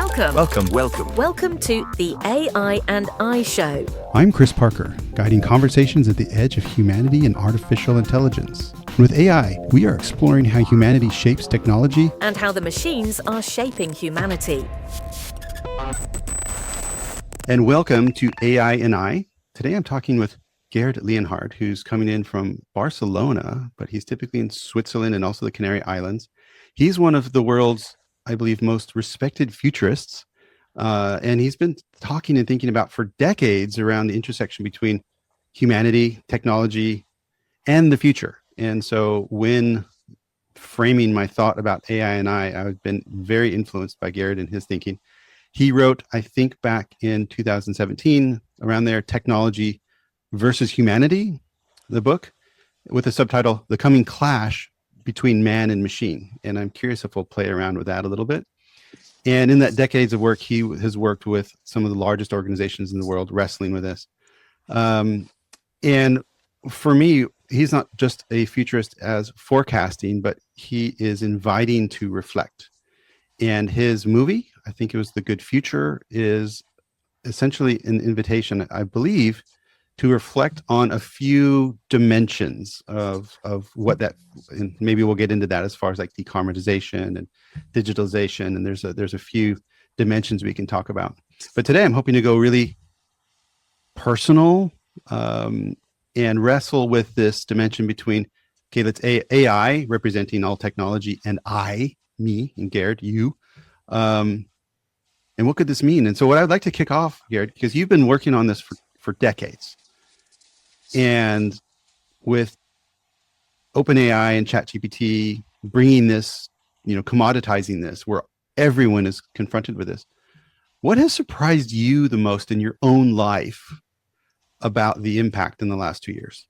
Welcome. Welcome. Welcome to the AI&I Show. I'm Chris Parker, guiding conversations at the edge of humanity and artificial intelligence. And with AI, we are exploring how humanity shapes technology And how the machines are shaping humanity. And welcome to AI&I. Today I'm talking with Gerd Leonhard, who's coming in from Barcelona, but he's typically in Switzerland and also the Canary Islands. He's one of the world's, I believe, most respected futurists. And he's been talking and thinking about for decades around the intersection between humanity, technology, and the future. And so when framing my thought about AI&I, I've been very influenced by Gerd and his thinking. He wrote, I think back in 2017, around there, Technology versus Humanity, the book, with the subtitle, The Coming Clash Between Man and Machine. And I'm curious if we'll play around with that a little bit. And in that decades of work, he has worked with some of the largest organizations in the world wrestling with this. And for me, he's not just a futurist as forecasting, but he is inviting to reflect. And his movie, I think it was The Good Future, is essentially an invitation, I believe, to reflect on a few dimensions of what that, and maybe we'll get into that as far as like decarbonization and digitalization. And there's a few dimensions we can talk about. But today I'm hoping to go really personal and wrestle with this dimension between, okay, let's AI representing all technology and me, and Gerd, you. And what could this mean? And so what I'd like to kick off, Gerd, because you've been working on this for decades. And with OpenAI and ChatGPT bringing this, commoditizing this, where everyone is confronted with this, what has surprised you the most in your own life about the impact in the last 2 years?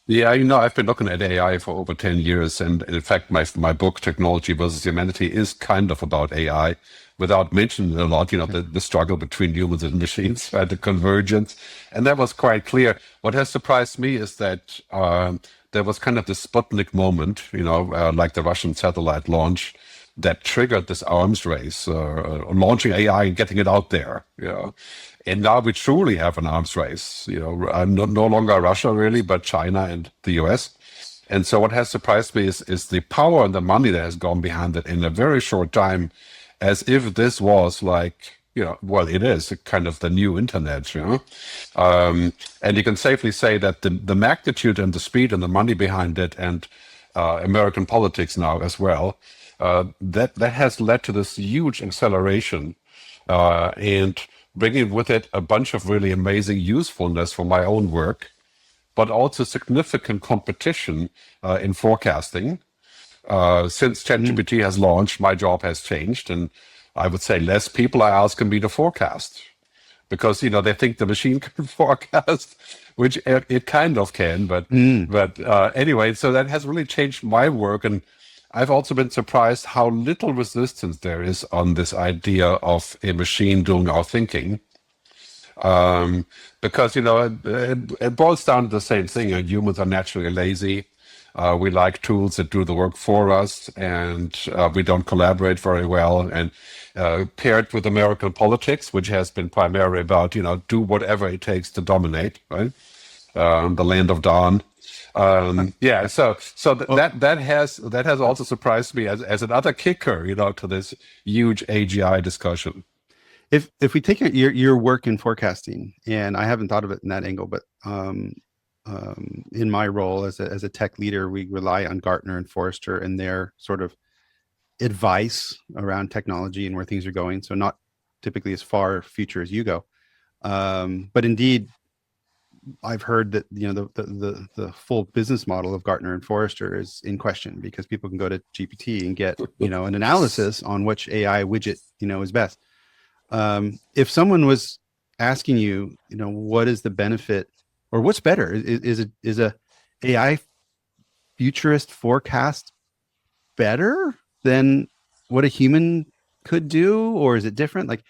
Yeah, I've been looking at AI for over 10 years. And in fact, my book, Technology versus Humanity, is kind of about AI, without mentioning a lot, the struggle between humans and machines, right, the convergence. And that was quite clear. What has surprised me is that there was kind of this Sputnik moment, like the Russian satellite launch, that triggered this arms race, launching AI and getting it out there. And now we truly have an arms race. I'm no longer Russia really, but China and the US. And so what has surprised me is the power and the money that has gone behind it in a very short time, as if this was like, well, it is kind of the new internet, and you can safely say that the magnitude and the speed and the money behind it, and American politics now as well, that has led to this huge acceleration and bringing with it a bunch of really amazing usefulness for my own work, but also significant competition in forecasting. Since ChatGPT has launched, my job has changed, and I would say less people are asking me to forecast because they think the machine can forecast, which it kind of can. But anyway, so that has really changed my work, and I've also been surprised how little resistance there is on this idea of a machine doing our thinking. Because it boils down to the same thing. Humans are naturally lazy. We like tools that do the work for us, and we don't collaborate very well. And paired with American politics, which has been primarily about, do whatever it takes to dominate, right? The land of dawn. That has also surprised me as another kicker, to this huge AGI discussion. If we take your work in forecasting, and I haven't thought of it in that angle, but in my role as a tech leader, we rely on Gartner and Forrester and their sort of advice around technology and where things are going. So not typically as far future as you go, but indeed, I've heard that the full business model of Gartner and Forrester is in question because people can go to GPT and get an analysis on which AI widget is best. If someone was asking you, what is the benefit or what's better, is a AI futurist forecast better than what a human could do, or is it different? Like,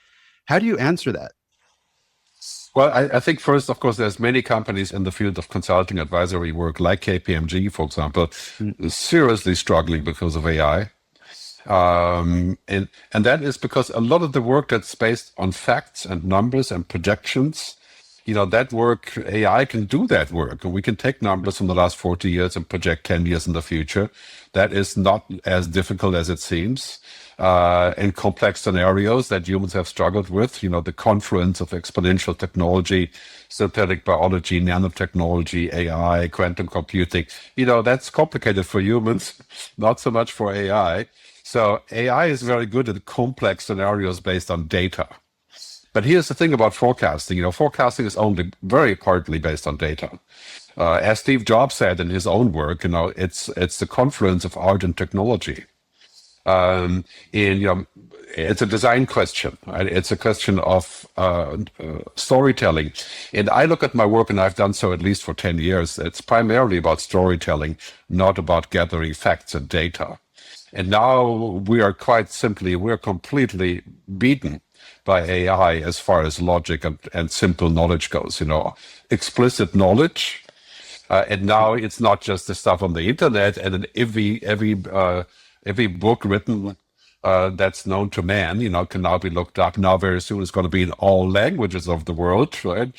how do you answer that? Well, I think first, of course, there's many companies in the field of consulting advisory work, like KPMG, for example, seriously struggling because of AI. And that is because a lot of the work that's based on facts and numbers and projections, that work, AI can do that work. And we can take numbers from the last 40 years and project 10 years in the future. That is not as difficult as it seems. In complex scenarios that humans have struggled with, the confluence of exponential technology, synthetic biology, nanotechnology, AI, quantum computing, that's complicated for humans, not so much for AI. So AI is very good at complex scenarios based on data. But here's the thing about forecasting. Forecasting is only very partly based on data. As Steve Jobs said in his own work, it's the confluence of art and technology. And it's a design question. Right? It's a question of storytelling. And I look at my work, and I've done so at least for 10 years. It's primarily about storytelling, not about gathering facts and data. And now we're completely beaten by AI as far as logic and simple knowledge goes, explicit knowledge. And now it's not just the stuff on the internet, and then every book written that's known to man, can now be looked up. Now very soon it's going to be in all languages of the world, right?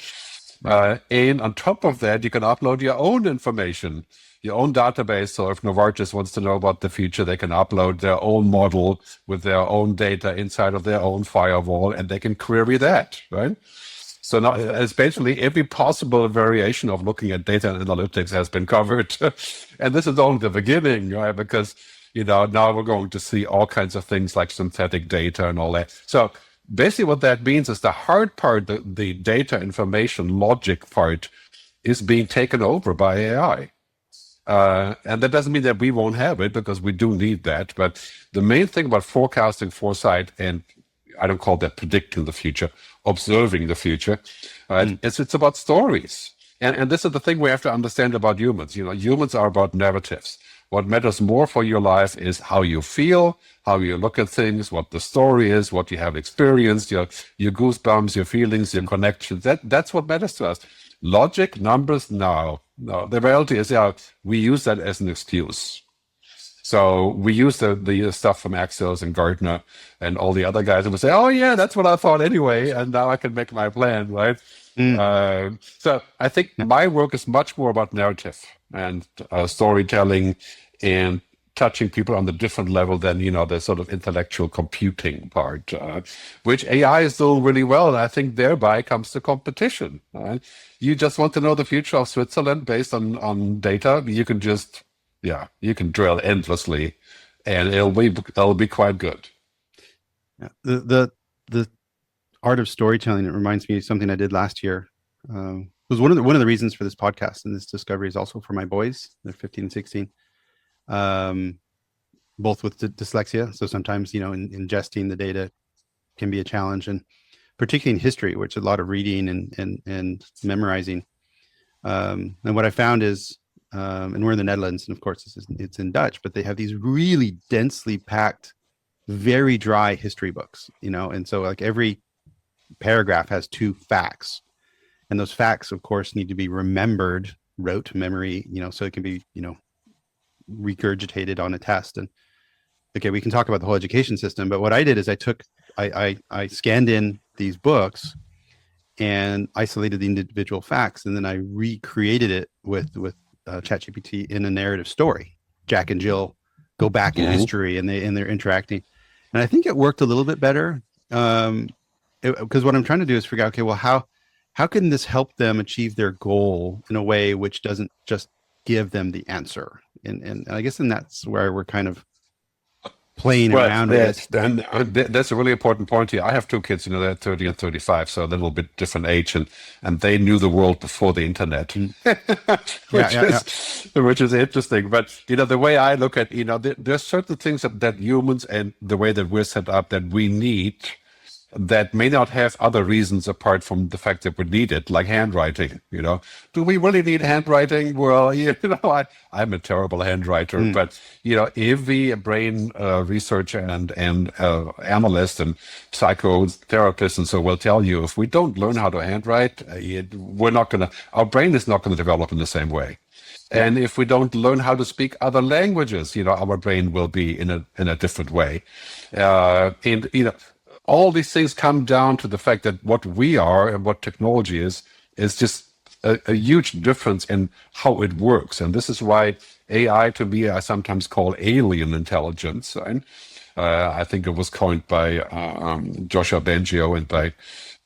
And on top of that, you can upload your own information, your own database. So if Novartis wants to know about the future, they can upload their own model with their own data inside of their own firewall, and they can query that, right? So now it's basically every possible variation of looking at data and analytics has been covered. And this is only the beginning, right? Because, now we're going to see all kinds of things like synthetic data and all that. So basically what that means is the hard part, the data, information, logic part is being taken over by AI. And that doesn't mean that we won't have it, because we do need that. But the main thing about forecasting, foresight, and I don't call that predicting the future, observing the future, right? It's about stories. And this is the thing we have to understand about humans. Humans are about narratives. What matters more for your life is how you feel, how you look at things, what the story is, what you have experienced, your goosebumps, your feelings, your connections. That's what matters to us. Logic, numbers, no. The reality is, we use that as an excuse. So we use the stuff from Axios and Gartner and all the other guys, and we say, oh yeah, that's what I thought anyway, and now I can make my plan, right? So I think my work is much more about narrative and storytelling and touching people on a different level than, the sort of intellectual computing part, which AI is doing really well. And I think thereby comes the competition. Right? You just want to know the future of Switzerland based on data. You can just, you can drill endlessly, and it'll be quite good. Yeah. The art of storytelling, it reminds me of something I did last year. Was one of the reasons for this podcast and this discovery is also for my boys. They're 15 and 16. Both with dyslexia. So sometimes, ingesting the data can be a challenge, and particularly in history, which is a lot of reading and memorizing. And what I found is, and we're in the Netherlands, and of course it's in Dutch, but they have these really densely packed, very dry history books, and so like every paragraph has 2 facts, and those facts, of course, need to be remembered, rote memory, so it can be, regurgitated on a test. And okay, we can talk about the whole education system, but what I did is I scanned in these books and isolated the individual facts, and then I recreated it with ChatGPT in a narrative story. Jack and Jill go back in history, and they're interacting, and I think it worked a little bit better, because what I'm trying to do is figure out, okay, well, how can this help them achieve their goal in a way which doesn't just give them the answer? And I guess then that's where we're kind of playing around with it. That's a really important point here. I have 2 kids, they're 30 and 35, so a little bit different age, and they knew the world before the internet, which is interesting. But, the way I look at, there's certain things that humans and the way that we're set up that we need that may not have other reasons apart from the fact that we need it, like handwriting. Do we really need handwriting? Well, I'm a terrible handwriter, but every brain researcher and analyst and psychotherapist and so will tell you, if we don't learn how to handwrite, our brain is not going to develop in the same way. And if we don't learn how to speak other languages, our brain will be in a different way. And all these things come down to the fact that what we are and what technology is just a huge difference in how it works. And this is why AI, to me, I sometimes call alien intelligence. And I think it was coined by Joshua Bengio and by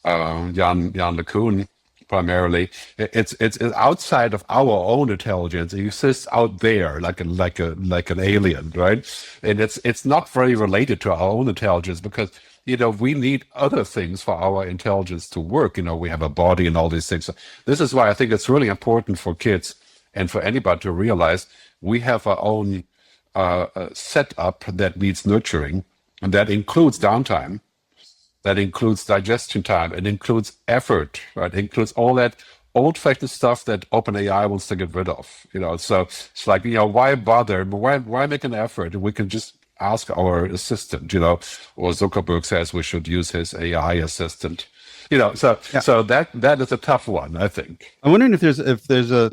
Jan LeCun primarily. It's outside of our own intelligence. It exists out there like an alien, right? And it's not very related to our own intelligence because we need other things for our intelligence to work. We have a body and all these things. So this is why I think it's really important for kids and for anybody to realize we have our own setup that needs nurturing, and that includes downtime. That includes digestion time. It includes effort, right? It includes all that old-fashioned stuff that OpenAI wants to get rid of. So it's like, why bother? Why make an effort? We can just ask our assistant. Or Zuckerberg says we should use his AI assistant. So that is a tough one, I think. I'm wondering if there's a,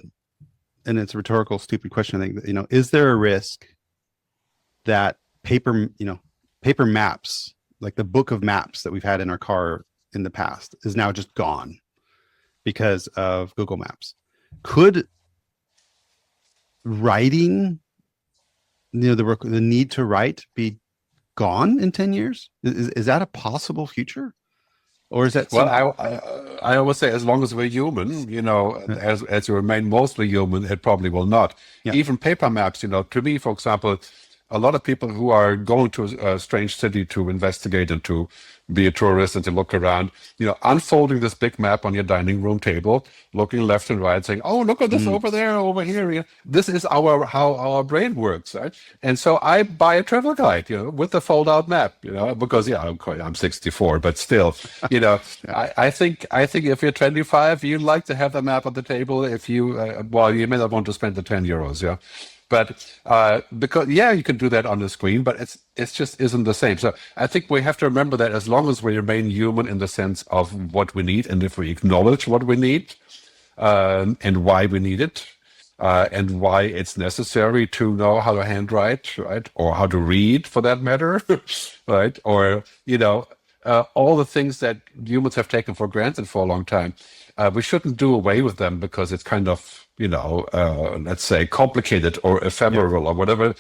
and it's a rhetorical, stupid question. I think is there a risk that paper maps, like the book of maps that we've had in our car in the past, is now just gone because of Google Maps? Could writing, the need to write, be gone in 10 years? Is that a possible future? Or is that I always say, as long as we're human, as we remain mostly human, it probably will not. Yeah. Even paper maps, to me, for example, a lot of people who are going to a strange city to investigate and to be a tourist and to look around, unfolding this big map on your dining room table, looking left and right, saying, "Oh, look at this over there, over here." This is how our brain works, right? And so I buy a travel guide, with the fold-out map, because I'm 64, but still, I think if you're 25, you'd like to have the map on the table. If you, you may not want to spend the €10, yeah. But because you can do that on the screen, but it just isn't the same. So I think we have to remember that as long as we remain human in the sense of what we need, and if we acknowledge what we need and why we need it, and why it's necessary to know how to handwrite, right, or how to read, for that matter, right, or all the things that humans have taken for granted for a long time. We shouldn't do away with them because it's kind of, let's say, complicated or ephemeral or whatever,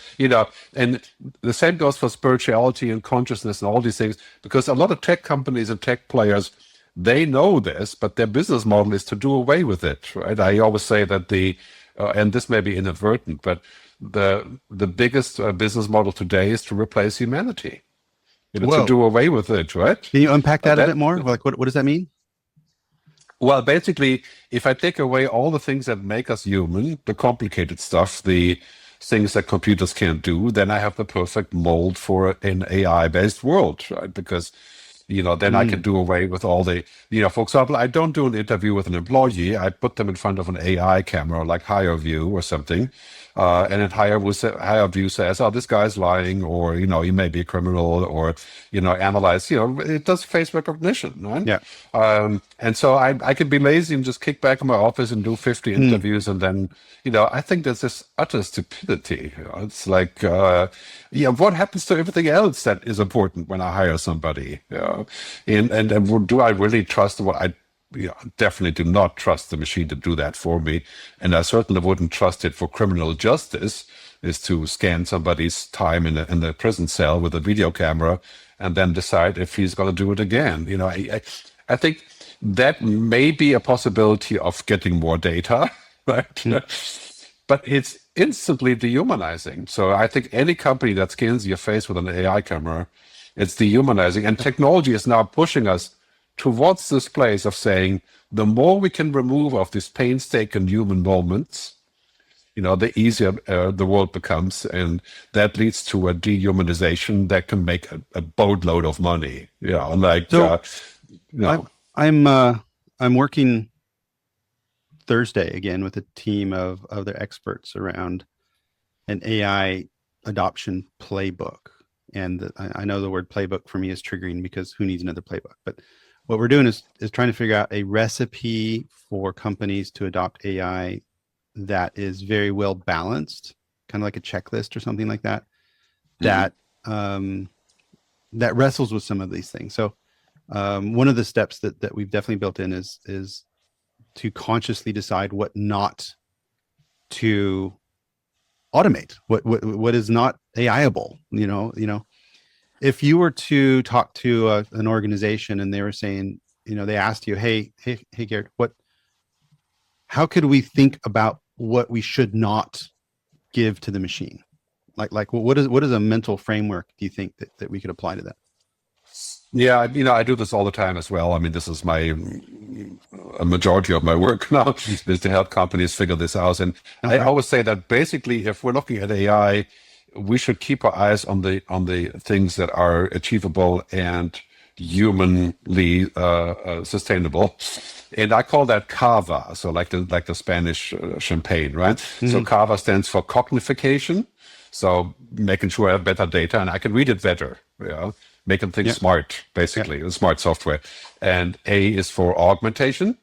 and the same goes for spirituality and consciousness and all these things, because a lot of tech companies and tech players, they know this, but their business model is to do away with it, right? I always say that and this may be inadvertent, but the biggest business model today is to replace humanity, to do away with it, right? Can you unpack that a bit more? Like, what does that mean? Well, basically, if I take away all the things that make us human, the complicated stuff, the things that computers can't do, then I have the perfect mold for an AI-based world, right? Because, then I can do away with all the, for example, I don't do an interview with an employee. I put them in front of an AI camera, like HireView or something. And then HireView says, "Oh, this guy's lying," or, he may be a criminal, or, analyze, it does face recognition, right? Yeah. And so I can be lazy and just kick back in my office and do 50 interviews. And then, I think there's this utter stupidity. It's like, what happens to everything else that is important when I hire somebody? And do I really trust what I definitely do not trust the machine to do that for me. And I certainly wouldn't trust it for criminal justice, is to scan somebody's time in the prison cell with a video camera and then decide if he's going to do it again. I think that may be a possibility of getting more data, right? But it's instantly dehumanizing. So I think any company that scans your face with an AI camera, it's dehumanizing. And technology is now pushing us towards this place of saying, the more we can remove of these painstaking human moments, the easier the world becomes. And that leads to a dehumanization that can make a boatload of money. I'm working Thursday again with a team of other experts around an AI adoption playbook. And I know the word playbook for me is triggering because who needs another playbook? But what we're doing is trying to figure out a recipe for companies to adopt AI that is very well balanced, kind of like a checklist or something like that, Mhm. that wrestles with some of these things. So one of the steps that we've definitely built in is to consciously decide what not to automate, what is not AI-able. If you were to talk to an organization and they were saying, they asked you, hey, Gerd, how could we think about what we should not give to the machine? Like what is a mental framework do you think that we could apply to that? Yeah, I do this all the time as well. I mean, this is a majority of my work now is to help companies figure this out. And Oh, I right. always say that basically, if we're looking at AI, we should keep our eyes on the things that are achievable and humanly sustainable. And I call that CAVA, so like the Spanish champagne, right? So CAVA stands for cognification. So making sure I have better data and I can read it better, making things Yeah. smart, basically, smart software. And A is for augmentation.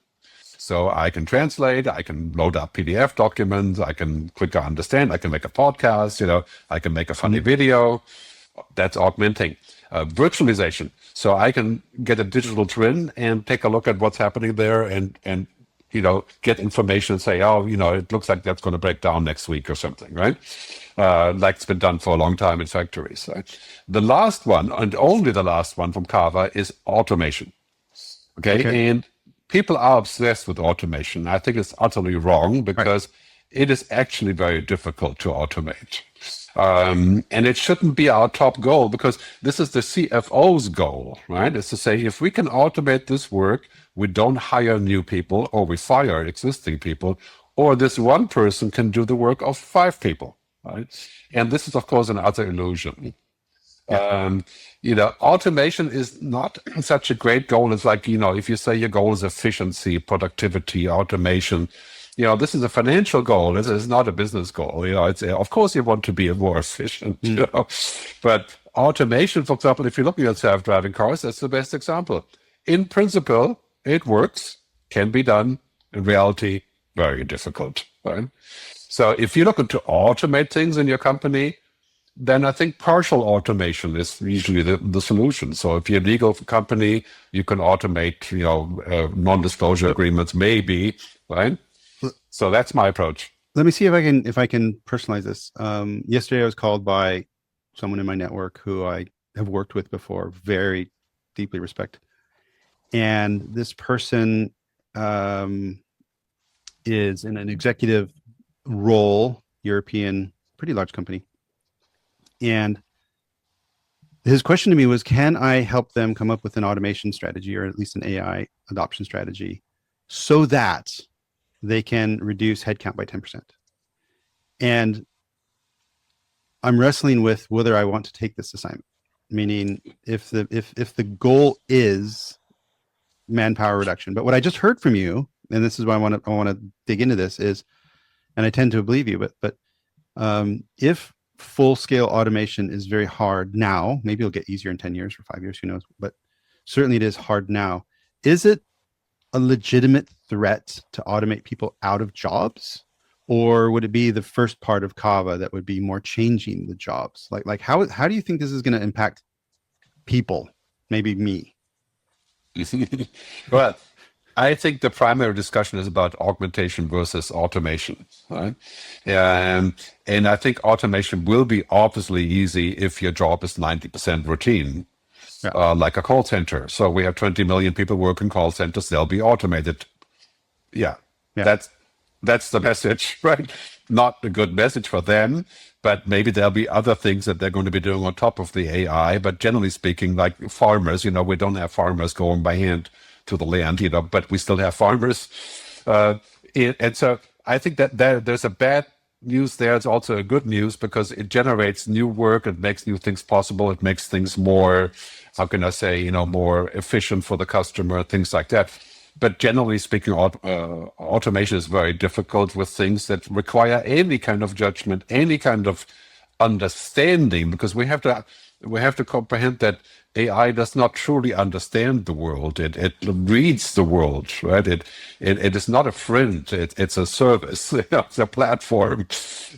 So I can translate, I can load up PDF documents, I can quicker understand, I can make a podcast, I can make a funny video. That's augmenting. Virtualization. So I can get a digital twin and take a look at what's happening there and get information and say, oh, it looks like that's going to break down next week or something, right? Like it's been done for a long time in factories. Right? The last one, and only the last one from Kava, is automation. Okay. And people are obsessed with automation. I think it's utterly wrong because it is actually very difficult to automate. And it shouldn't be our top goal because this is the CFO's goal, right? It's to say, if we can automate this work, we don't hire new people or we fire existing people, or this one person can do the work of 5 people, right? And this is, of course, another illusion. Automation is not such a great goal. It's like, if you say your goal is efficiency, productivity, automation, this is a financial goal. This is not a business goal. It's of course you want to be more efficient, but automation, for example, if you're looking at self-driving cars, that's the best example. In principle, it works, can be done. In reality, very difficult, right? So if you're looking to automate things in your company, then I think partial automation is usually the solution. So if you're a legal company, you can automate, non-disclosure agreements, maybe, right? So that's my approach. Let me see if I can personalize this. Yesterday I was called by someone in my network who I have worked with before, very deeply respect. And this person is in an executive role, European, pretty large company. And his question to me was, can I help them come up with an automation strategy or at least an AI adoption strategy so that they can reduce headcount by 10%? And I'm wrestling with whether I want to take this assignment, meaning if the goal is manpower reduction. But what I just heard from you, and this is why I want to dig into this, is, and I tend to believe you, but if full-scale automation is very hard now, maybe it'll get easier in 10 years or 5 years, who knows, but certainly it is hard now. Is it a legitimate threat to automate people out of jobs, or would it be the first part of Kava that would be more changing the jobs? Like how do you think this is going to impact people? Maybe me. Well, I think the primary discussion is about augmentation versus automation, right? And I think automation will be obviously easy if your job is 90% routine, like a call center. So we have 20 million people work in call centers. They'll be automated. Yeah. That's the message, right? Not a good message for them, but maybe there'll be other things that they're going to be doing on top of the AI. But generally speaking, like farmers, we don't have farmers going by hand to the land, but we still have farmers. And so I think that there's a bad news there. It's also a good news because it generates new work. It makes new things possible. It makes things more, how can I say, more efficient for the customer, things like that. But generally speaking, automation is very difficult with things that require any kind of judgment, any kind of understanding, because we have to comprehend that AI does not truly understand the world. It reads the world, right? It is not a friend. It's a service. It's a platform,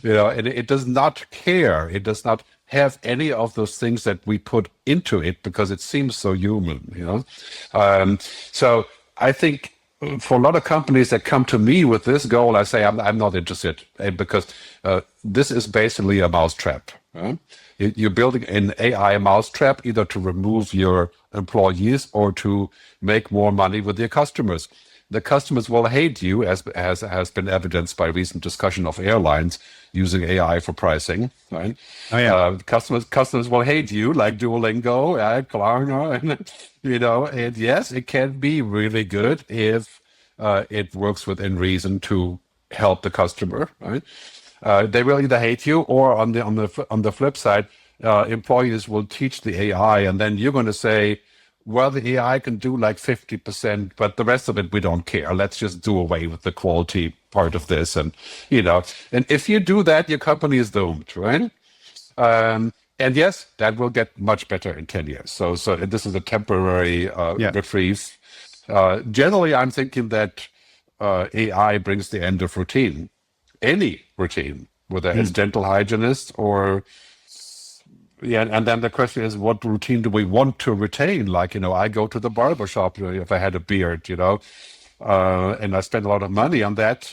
and it does not care. It does not have any of those things that we put into it because it seems so human. So I think for a lot of companies that come to me with this goal, I say I'm not interested, because this is basically a mousetrap. Right? You're building an AI mousetrap either to remove your employees or to make more money with your customers. The customers will hate you, as has been evidenced by recent discussion of airlines using AI for pricing. Right? Oh yeah. Customers will hate you, like Duolingo, Klarna, and yes, it can be really good if it works within reason to help the customer. Right? They will either hate you, or on the flip side, employees will teach the AI, and then you're going to say, well, the AI can do like 50%, but the rest of it we don't care. Let's just do away with the quality part of this, and if you do that, your company is doomed, right? And yes, that will get much better in 10 years. So this is a temporary reprieve. Generally, I'm thinking that AI brings the end of routine, any routine, whether it's dental hygienist or and then the question is, what routine do we want to retain? Like, I go to the barber shop if I had a beard, and I spend a lot of money on that.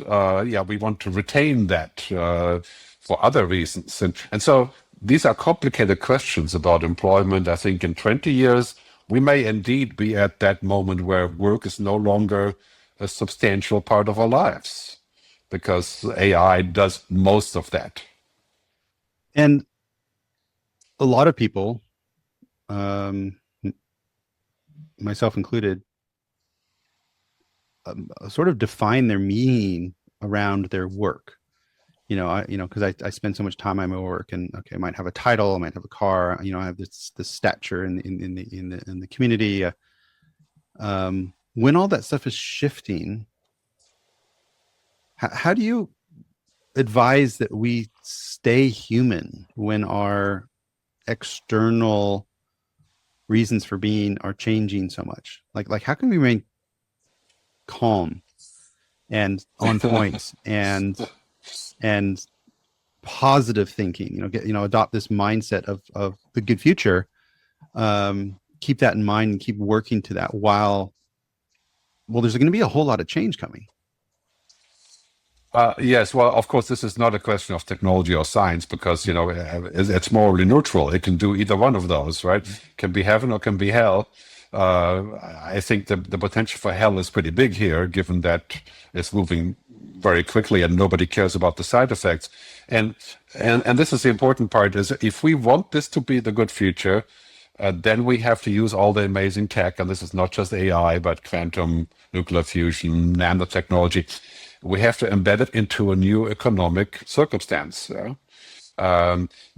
We want to retain that for other reasons. And so these are complicated questions about employment. I think in 20 years, we may indeed be at that moment where work is no longer a substantial part of our lives because AI does most of that. And a lot of people, myself included, sort of define their meaning around their work. Because I spend so much time on my work, and okay, I might have a title, I might have a car, I have this stature in the community. When all that stuff is shifting, how do you advise that we stay human when our external reasons for being are changing so much? Like how can we remain calm and on point and positive thinking, adopt this mindset of the good future, keep that in mind and keep working to that while there's going to be a whole lot of change coming. Yes, well, of course, this is not a question of technology or science because, it's morally neutral. It can do either one of those, right? Can be heaven or can be hell. I think the potential for hell is pretty big here, given that it's moving very quickly and nobody cares about the side effects. And this is the important part, is if we want this to be the good future, then we have to use all the amazing tech, and this is not just AI, but quantum, nuclear fusion, nanotechnology. We have to embed it into a new economic circumstance.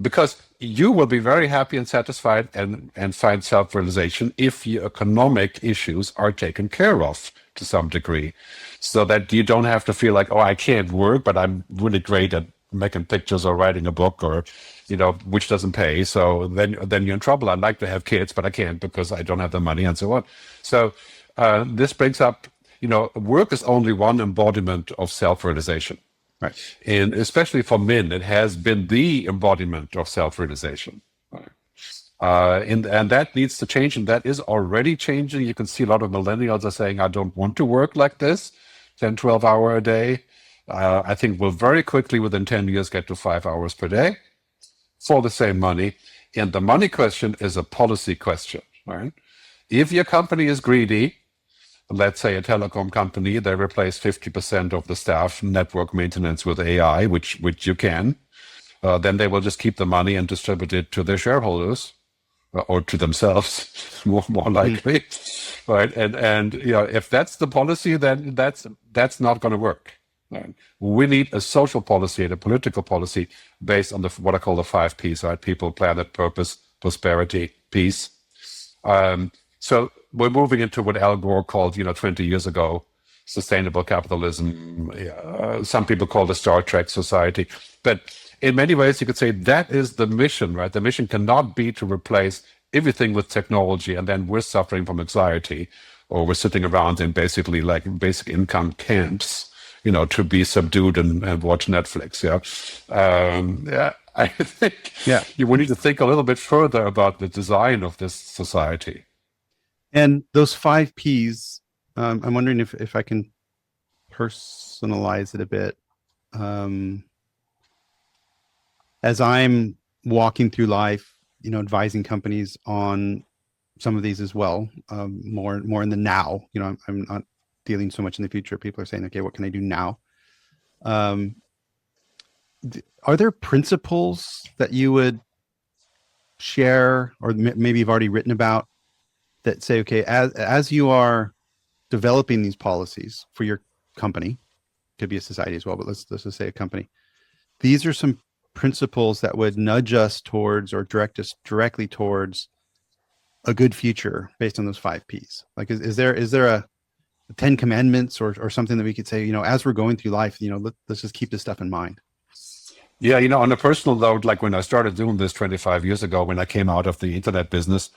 Because you will be very happy and satisfied and find self-realization if your economic issues are taken care of to some degree, so that you don't have to feel like, oh, I can't work, but I'm really great at making pictures or writing a book or, which doesn't pay. So then you're in trouble. I'd like to have kids, but I can't because I don't have the money and so on. So this brings up, work is only one embodiment of self-realization. Right. And especially for men, it has been the embodiment of self-realization. Right. And that needs to change, and that is already changing. You can see a lot of millennials are saying, I don't want to work like this, 10, 12 hours a day. I think we'll very quickly, within 10 years, get to 5 hours per day for the same money. And the money question is a policy question. Right? If your company is greedy, let's say a telecom company, they replace 50% of the staff network maintenance with AI, which you can, then they will just keep the money and distribute it to their shareholders or to themselves, more likely, right? And if that's the policy, then that's not going to work. Right? We need a social policy and a political policy based on what I call the 5 Ps, right? People, planet, purpose, prosperity, peace. So we're moving into what Al Gore called, 20 years ago, sustainable capitalism. Some people call it Star Trek society. But in many ways, you could say that is the mission, right? The mission cannot be to replace everything with technology, and then we're suffering from anxiety, or we're sitting around in basically like basic income camps, to be subdued and watch Netflix. Yeah. I think we need to think a little bit further about the design of this society. And those 5 Ps, I'm wondering if I can personalize it a bit. As I'm walking through life, advising companies on some of these as well, more in the now. I'm not dealing so much in the future. People are saying, okay, what can I do now? Are there principles that you would share, or maybe you've already written about, that say, okay, as you are developing these policies for your company, could be a society as well, but let's just say a company, these are some principles that would nudge us towards, or direct us directly towards, a good future based on those 5 Ps? Like, is there a 10 commandments or something that we could say, as we're going through life, let's just keep this stuff in mind? Yeah, on a personal note, like when I started doing this 25 years ago, when I came out of the internet business,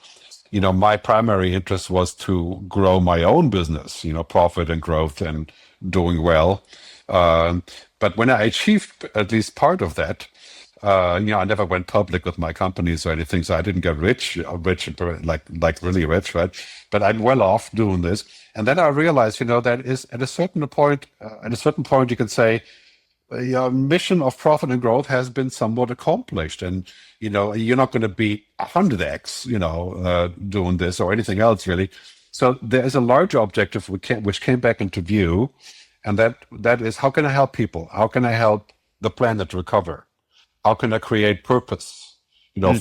my primary interest was to grow my own business, profit and growth and doing well. But when I achieved at least part of that, I never went public with my companies or anything, so I didn't get rich, like really rich, right? But I'm well off doing this. And then I realized, that is at a certain point, you can say, your mission of profit and growth has been somewhat accomplished, and you're not going to be 100x, doing this or anything else really. So there is a larger objective which came back into view, and that is, how can I help people? How can I help the planet recover? How can I create purpose?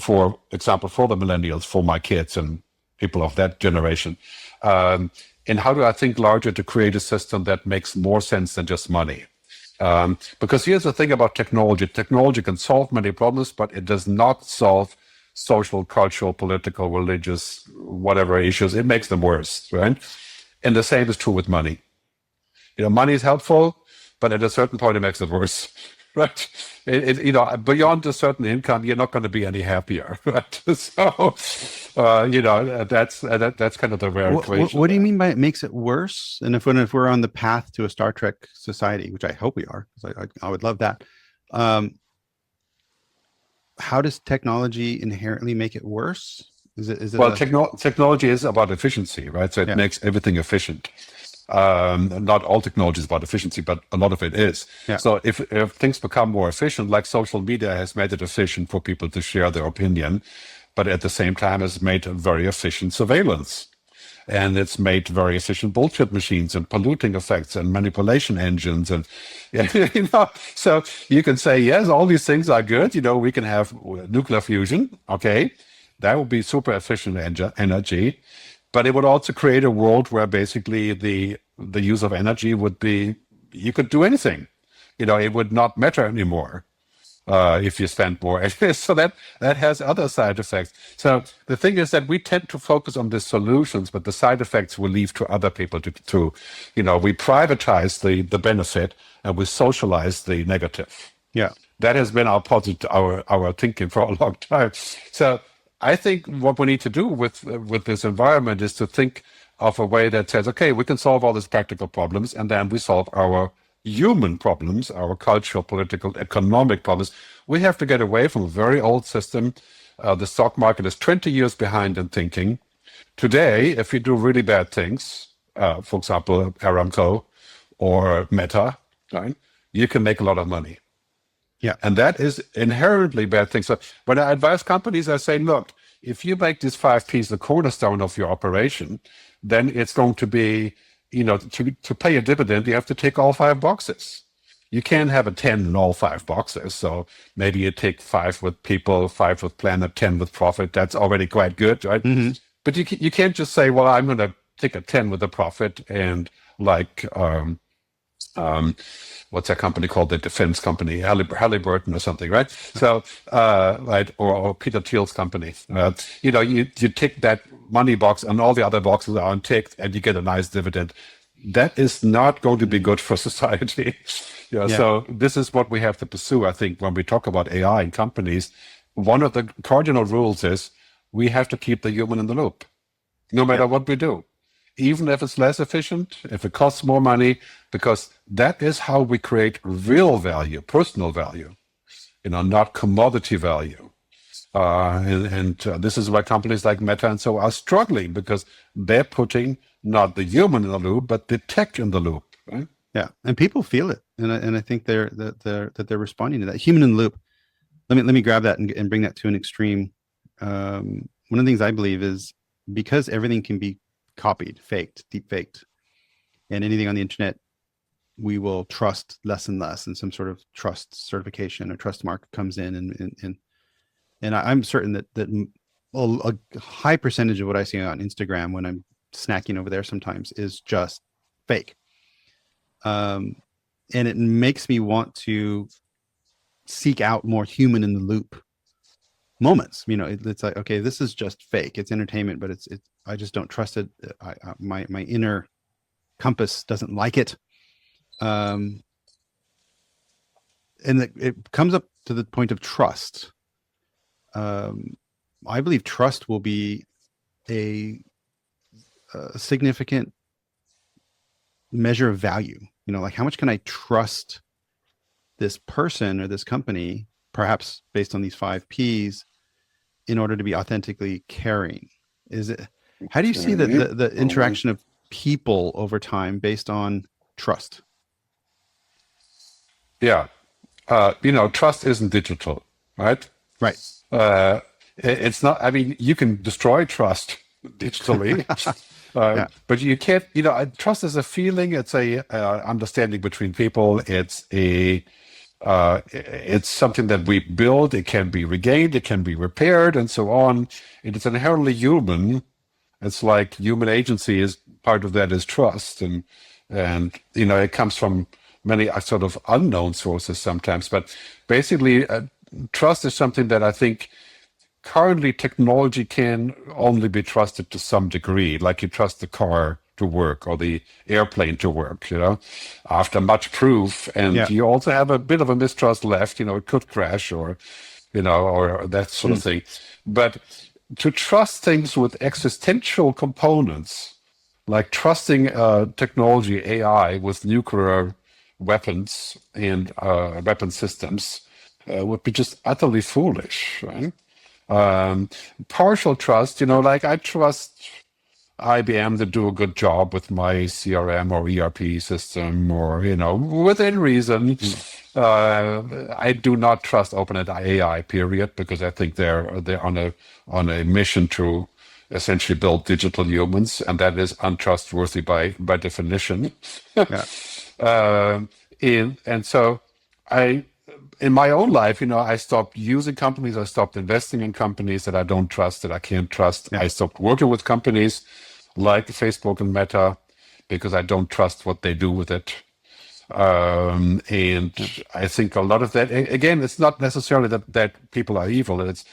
For example, for the millennials, for my kids and people of that generation, and how do I think larger to create a system that makes more sense than just money? Because here's the thing about technology. Technology can solve many problems, but it does not solve social, cultural, political, religious, whatever issues. It makes them worse, right? And the same is true with money. Money is helpful, but at a certain point it makes it worse, right? Beyond a certain income, you're not going to be any happier, right? So, that's kind of the rare equation. What do you mean by it makes it worse? And if we're on the path to a Star Trek society, which I hope we are, because I would love that. How does technology inherently make it worse? Technology is about efficiency, right? So it makes everything efficient. Not all technology is about efficiency, but a lot of it is. Yeah. So if things become more efficient, like social media has made it efficient for people to share their opinion, but at the same time has made a very efficient surveillance. And it's made very efficient bullshit machines and polluting effects and manipulation engines. And, so you can say, yes, all these things are good. We can have nuclear fusion. Okay. That would be super efficient energy. But it would also create a world where basically the use of energy would be, you could do anything. It would not matter anymore if you spend more. So that has other side effects. So the thing is that we tend to focus on the solutions, but the side effects we leave to other people to we privatize the benefit and we socialize the negative. Yeah. That has been our thinking for a long time. So I think what we need to do with this environment is to think of a way that says, okay, we can solve all these practical problems, and then we solve our human problems, our cultural, political, economic problems. We have to get away from a very old system. The stock market is 20 years behind in thinking. Today, if you do really bad things, for example, Aramco or Meta, right, you can make a lot of money. Yeah. And that is inherently bad thing. So when I advise companies, I say, look, if you make these 5 Ps the cornerstone of your operation, then it's going to be, to pay a dividend, you have to tick all 5 boxes. You can't have a 10 in all 5 boxes. So maybe you take 5 with people, 5 with planet, 10 with profit. That's already quite good, right? Mm-hmm. But you can't just say, well, I'm going to take a 10 with the profit and what's that company called? The defense company, Halliburton or something, right? So, right, or Peter Thiel's company. You tick that money box, and all the other boxes are unticked, and you get a nice dividend. that is not going to be good for society. Yeah, Yeah. so this is what we have to pursue, I think, when we talk about AI in companies. One of the cardinal rules is we have to keep the human in the loop, no matter what we do, even if it's less efficient, if it costs more money, because that is how we create real value, personal value, not commodity value. This is why companies like Meta and so are struggling, because they're putting not the human in the loop, but the tech in the loop, right? Yeah, and people feel it, and I think they're responding to that. Human in the loop. Let me grab that and bring that to an extreme. One of the things I believe is, because everything can be copied, faked, deep faked, and anything on the internet, we will trust less and less, and some sort of trust certification or trust mark comes in, and I'm certain that a high percentage of what I see on Instagram when I'm snacking over there sometimes is just fake. And it makes me want to seek out more human in the loop moments. It's like, okay, this is just fake. It's entertainment, but it's I just don't trust it. My inner compass doesn't like it. And it comes up to the point of trust. I believe trust will be a significant measure of value. Like, how much can I trust this person or this company, perhaps based on these 5 Ps, in order to be authentically caring? How do you see the interaction of people over time based on trust? Yeah. Trust isn't digital, right? Right. It's not, you can destroy trust digitally, but you can't, trust is a feeling. It's a understanding between people. It's something that we build. It can be regained, it can be repaired, and so on. It is inherently human. It's like human agency is part of that is trust, and it comes from many sort of unknown sources sometimes. But basically, trust is something that I think currently technology can only be trusted to some degree, like you trust the car to work or the airplane to work, after much proof. And you also have a bit of a mistrust left, it could crash or that sort of thing. But to trust things with existential components, like trusting technology, AI, with nuclear weapons and weapon systems, would be just utterly foolish, right? Partial trust, like I trust IBM to do a good job with my CRM or ERP system, or within reason. I do not trust OpenAI, period, because I think they're on a mission to essentially build digital humans, and that is untrustworthy by definition. And so in my own life, I stopped using companies. I stopped investing in companies that I don't trust, that I can't trust. I stopped working with companies like Facebook and Meta because I don't trust what they do with it. And I think a lot of that, again, it's not necessarily that people are evil. It's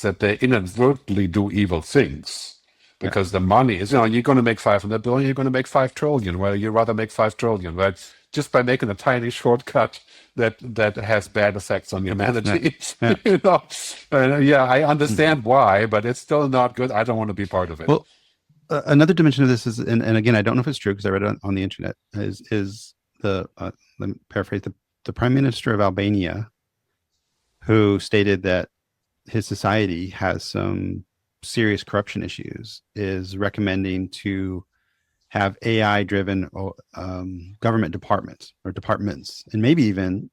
that they inadvertently do evil things because the money is, you're going to make 500 billion, you're going to make 5 trillion. Well, you'd rather make 5 trillion, right? Just by making a tiny shortcut that has bad effects on humanity. I understand why, but it's still not good. I don't want to be part of it. Well, another dimension of this is, and again, I don't know if it's true because I read it on the internet, is the let me paraphrase, the Prime Minister of Albania, who stated that his society has some serious corruption issues, is recommending to have AI-driven government departments, and maybe even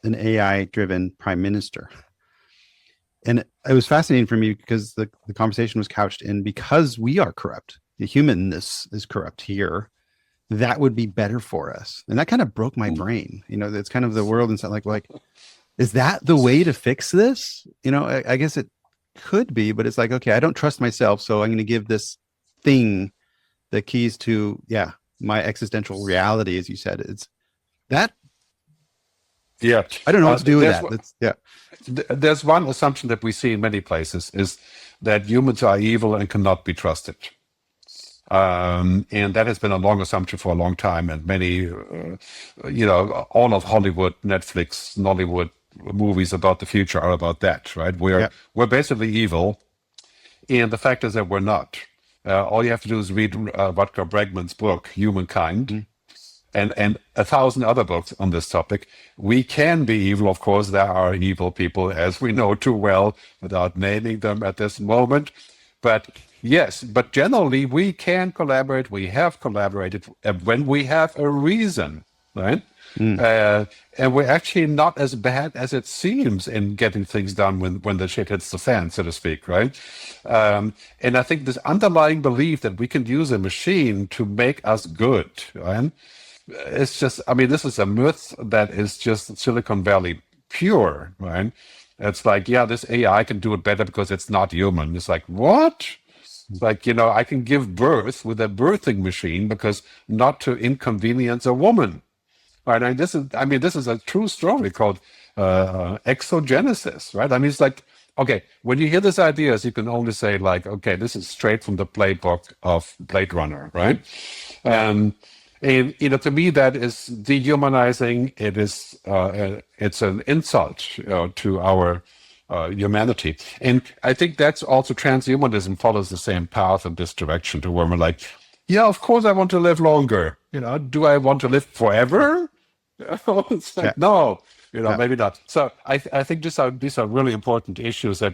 an AI-driven prime minister. And it was fascinating for me because the conversation was couched in, because we are corrupt, the humanness is corrupt here, that would be better for us. And that kind of broke my brain. It's kind of the world inside, like, is that the way to fix this? I guess it could be, but it's like, okay, I don't trust myself, so I'm going to give this thing the keys to my existential reality, as you said. It's that. I don't know what to do with that. There's one assumption that we see in many places, is that humans are evil and cannot be trusted. And that has been a long assumption for a long time. And many, all of Hollywood, Netflix, Nollywood movies about the future are about that, right? Yeah. We're basically evil, and the fact is that we're not. All you have to do is read Rutger Bregman's book, Humankind, and 1,000 other books on this topic. We can be evil, of course. There are evil people, as we know too well, without naming them at this moment. But yes, but generally we can collaborate. We have collaborated when we have a reason, right? And we're actually not as bad as it seems in getting things done when the shit hits the fan, so to speak, right? And I think this underlying belief that we can use a machine to make us good, right? It's just, I mean, this is a myth that is just Silicon Valley pure, right? It's like, yeah, this AI can do it better because it's not human. It's like, what? It's like, I can give birth with a birthing machine because not to inconvenience a woman. Right? And this is a true story called exogenesis, right? I mean, it's like, okay, when you hear these ideas, you can only say like, okay, this is straight from the playbook of Blade Runner, right? And to me, that is dehumanizing. It's an insult to our humanity. And I think that's also transhumanism follows the same path in this direction to where we're like, yeah, of course I want to live longer. Do I want to live forever? It's like, no, maybe not. So I think these are really important issues that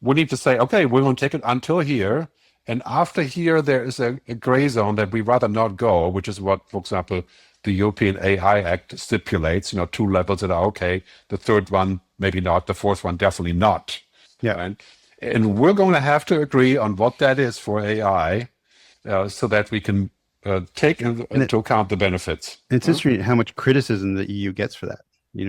we need to say, okay, we're going to take it until here. And after here, there is a gray zone that we rather not go, which is what, for example, the European AI Act stipulates, 2 levels that are okay. The third one, maybe not. The fourth one, definitely not. Yeah. Right? And we're going to have to agree on what that is for AI so that we can take into account the benefits. It's interesting how much criticism the EU gets for that,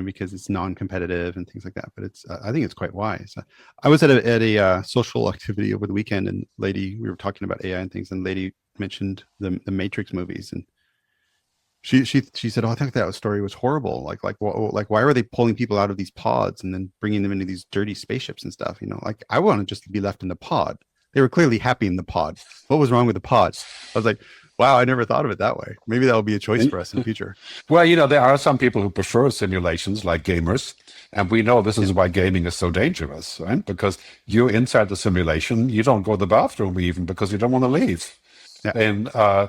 because it's non-competitive and things like that. But I think it's quite wise. I was at a social activity over the weekend, and we were talking about AI and things, and lady mentioned the Matrix movies, and she said, "Oh, I think that story was horrible. Like why are they pulling people out of these pods and then bringing them into these dirty spaceships and stuff? Like I want to just be left in the pod. They were clearly happy in the pod. What was wrong with the pod?" I was like, wow, I never thought of it that way. Maybe that will be a choice for us in the future. Well, there are some people who prefer simulations like gamers. And we know this is why gaming is so dangerous, right? Because you're inside the simulation. You don't go to the bathroom even because you don't want to leave. Yeah. And, I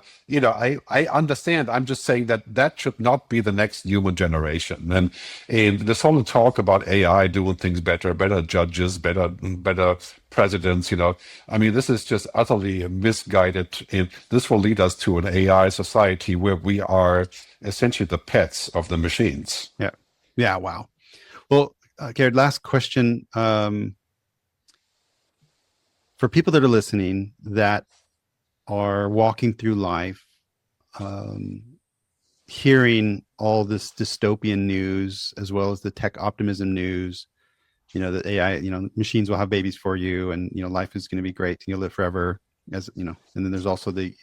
understand. I'm just saying that should not be the next human generation. And this whole talk about AI doing things better judges, better presidents, I mean, this is just utterly misguided. And this will lead us to an AI society where we are essentially the pets of the machines. Yeah. Yeah. Wow. Well, Gerd, last question. For people that are listening that are walking through life, hearing all this dystopian news as well as the tech optimism news, that AI, machines will have babies for you, and life is going to be great and you'll live forever, and then there's also the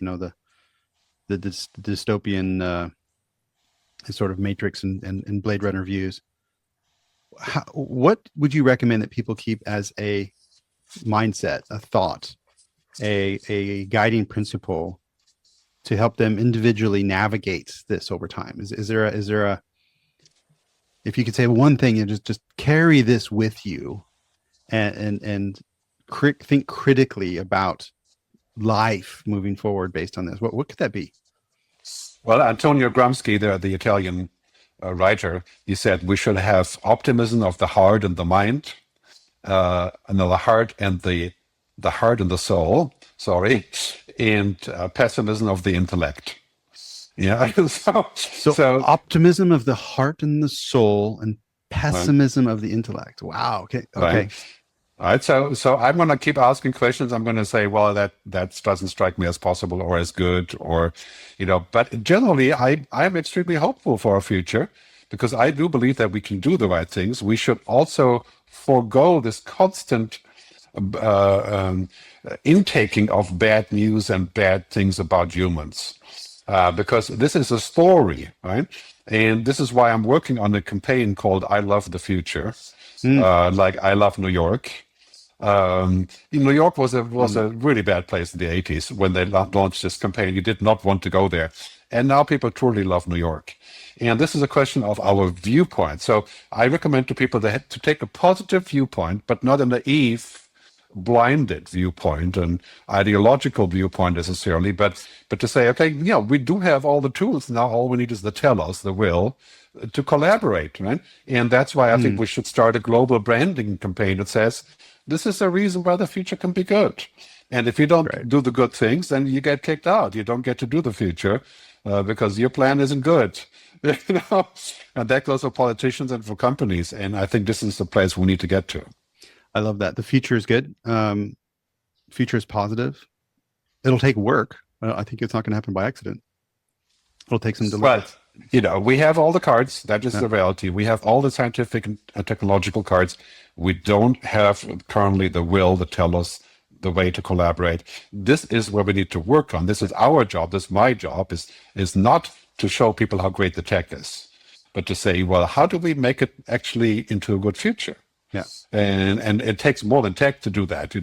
dystopian sort of Matrix and Blade Runner views. What would you recommend that people keep as a mindset, a thought, a guiding principle to help them individually navigate this over time? Is there a if you could say one thing, and just carry this with you and think critically about life moving forward based on this, what could that be? Well, Antonio Gramsci, the Italian writer, he said we should have optimism of the heart and the mind, and the heart and the heart and the soul, and pessimism of the intellect. Yeah. so optimism of the heart and the soul, and pessimism of the intellect. Wow. Okay. Right. All right. So I'm going to keep asking questions. I'm going to say, well, that doesn't strike me as possible or as good, or, but generally I'm extremely hopeful for our future, because I do believe that we can do the right things. We should also forego this constant intaking of bad news and bad things about humans, because this is a story, right? And this is why I'm working on a campaign called I Love the Future, like I Love New York. New York was a really bad place in the 80s when they launched this campaign. You did not want to go there. And now people truly love New York. And this is a question of our viewpoint. So I recommend to people to take a positive viewpoint, but not a naive, blinded viewpoint, an ideological viewpoint necessarily, but to say, okay, we do have all the tools now. All we need is the telos, the will, to collaborate, right? And that's why I think we should start a global branding campaign that says, this is the reason why the future can be good. And if you don't do the good things, then you get kicked out. You don't get to do the future because your plan isn't good. And that goes for politicians and for companies. And I think this is the place we need to get to. I love that. The future is good. Future is positive. It'll take work. I think it's not going to happen by accident. It'll take some deliberate. But, we have all the cards. That is the reality. We have all the scientific and technological cards. We don't have currently the will to tell us the way to collaborate. This is where we need to work on. This is our job. This is my job, is not to show people how great the tech is, but to say, well, how do we make it actually into a good future? Yeah. And it takes more than tech to do that,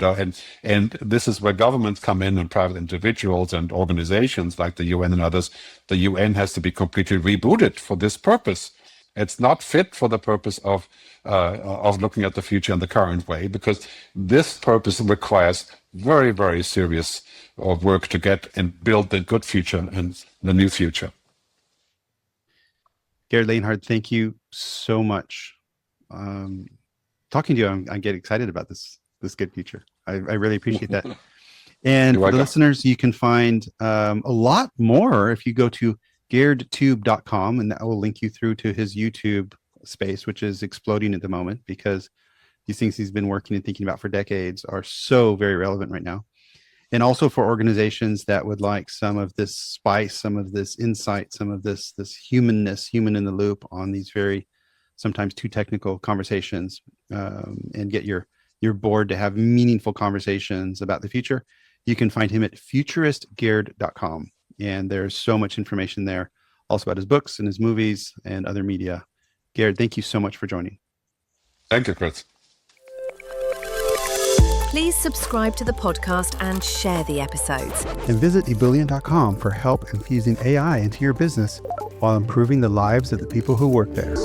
and this is where governments come in and private individuals and organizations like the UN and others. The UN has to be completely rebooted for this purpose. It's not fit for the purpose of looking at the future in the current way, because this purpose requires very, very serious work to get and build the good future and the new future. Gerd Leonhard, thank you so much. Talking to you, I get excited about this good future. I really appreciate that. And for the listeners, you can find a lot more if you go to gerdtube.com, and that will link you through to his YouTube space, which is exploding at the moment because these things he's been working and thinking about for decades are so very relevant right now. And also for organizations that would like some of this spice, some of this insight, some of this humanness, human in the loop on these very sometimes too technical conversations, and get your board to have meaningful conversations about the future, you can find him at futuristgerd.com. And there's so much information there also about his books and his movies and other media. Gerd, thank you so much for joining. Thank you, Chris. Please subscribe to the podcast and share the episodes. And visit ebillion.com for help infusing AI into your business while improving the lives of the people who work there.